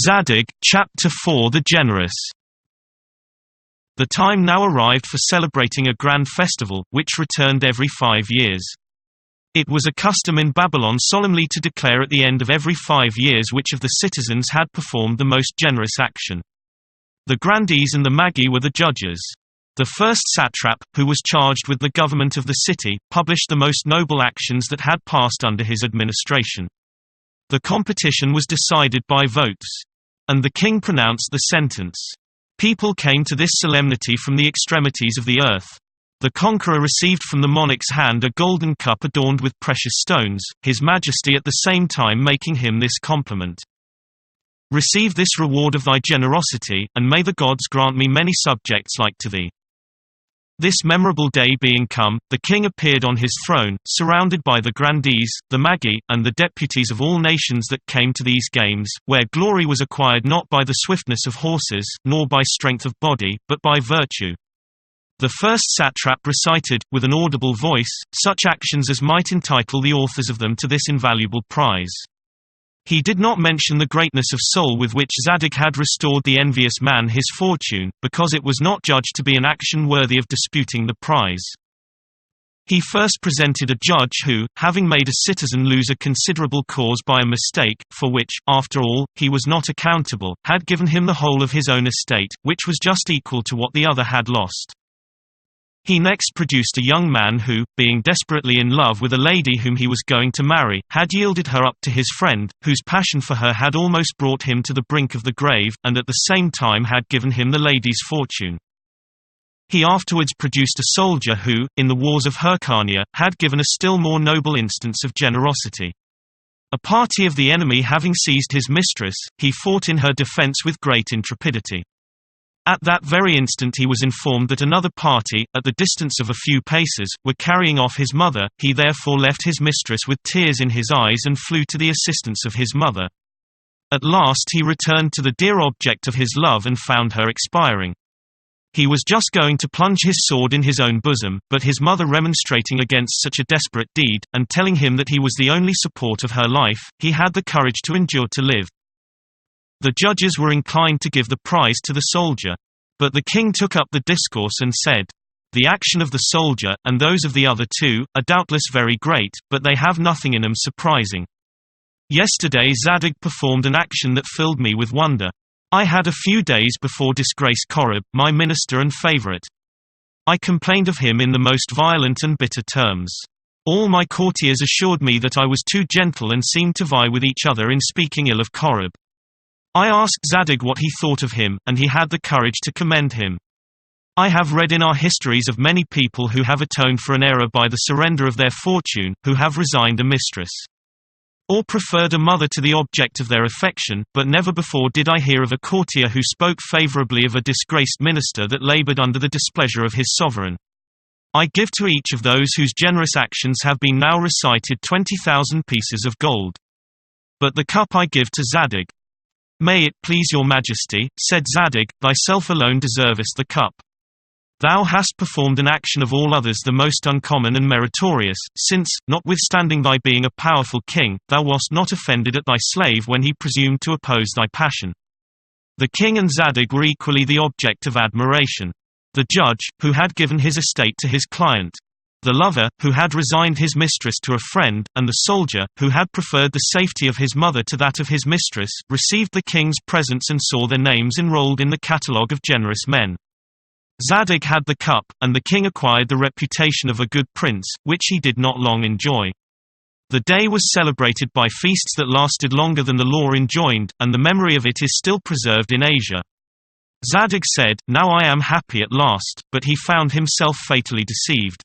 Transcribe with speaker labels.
Speaker 1: Zadig, Chapter 4 The Generous. The time now arrived for celebrating a grand festival, which returned every 5 years. It was a custom in Babylon solemnly to declare at the end of every 5 years which of the citizens had performed the most generous action. The grandees and the magi were the judges. The first satrap, who was charged with the government of the city, published the most noble actions that had passed under his administration. The competition was decided by votes. And the king pronounced the sentence. People came to this solemnity from the extremities of the earth. The conqueror received from the monarch's hand a golden cup adorned with precious stones, his majesty at the same time making him this compliment. Receive this reward of thy generosity, and may the gods grant me many subjects like to thee. This memorable day being come, the king appeared on his throne, surrounded by the grandees, the magi, and the deputies of all nations that came to these games, where glory was acquired not by the swiftness of horses, nor by strength of body, but by virtue. The first satrap recited, with an audible voice, such actions as might entitle the authors of them to this invaluable prize. He did not mention the greatness of soul with which Zadig had restored the envious man his fortune, because it was not judged to be an action worthy of disputing the prize. He first presented a judge who, having made a citizen lose a considerable cause by a mistake, for which, after all, he was not accountable, had given him the whole of his own estate, which was just equal to what the other had lost. He next produced a young man who, being desperately in love with a lady whom he was going to marry, had yielded her up to his friend, whose passion for her had almost brought him to the brink of the grave, and at the same time had given him the lady's fortune. He afterwards produced a soldier who, in the wars of Hyrcania, had given a still more noble instance of generosity. A party of the enemy having seized his mistress, he fought in her defense with great intrepidity. At that very instant he was informed that another party, at the distance of a few paces, were carrying off his mother. He therefore left his mistress with tears in his eyes and flew to the assistance of his mother. At last he returned to the dear object of his love and found her expiring. He was just going to plunge his sword in his own bosom, but his mother remonstrating against such a desperate deed, and telling him that he was the only support of her life, he had the courage to endure to live. The judges were inclined to give the prize to the soldier. But the king took up the discourse and said, "The action of the soldier, and those of the other two, are doubtless very great, but they have nothing in them surprising. Yesterday Zadig performed an action that filled me with wonder. I had a few days before disgraced Korib, my minister and favorite. I complained of him in the most violent and bitter terms. All my courtiers assured me that I was too gentle and seemed to vie with each other in speaking ill of Korib. I asked Zadig what he thought of him, and he had the courage to commend him. I have read in our histories of many people who have atoned for an error by the surrender of their fortune, who have resigned a mistress, or preferred a mother to the object of their affection, but never before did I hear of a courtier who spoke favorably of a disgraced minister that labored under the displeasure of his sovereign. I give to each of those whose generous actions have been now recited 20,000 pieces of gold. But the cup I give to Zadig." "May it please your majesty," said Zadig, "thyself alone deservest the cup. Thou hast performed an action of all others the most uncommon and meritorious, since, notwithstanding thy being a powerful king, thou wast not offended at thy slave when he presumed to oppose thy passion." The king and Zadig were equally the object of admiration. The judge, who had given his estate to his client. The lover, who had resigned his mistress to a friend, and the soldier, who had preferred the safety of his mother to that of his mistress, received the king's presents and saw their names enrolled in the catalogue of generous men. Zadig had the cup, and the king acquired the reputation of a good prince, which he did not long enjoy. The day was celebrated by feasts that lasted longer than the law enjoined, and the memory of it is still preserved in Asia. Zadig said, "Now I am happy at last," but he found himself fatally deceived.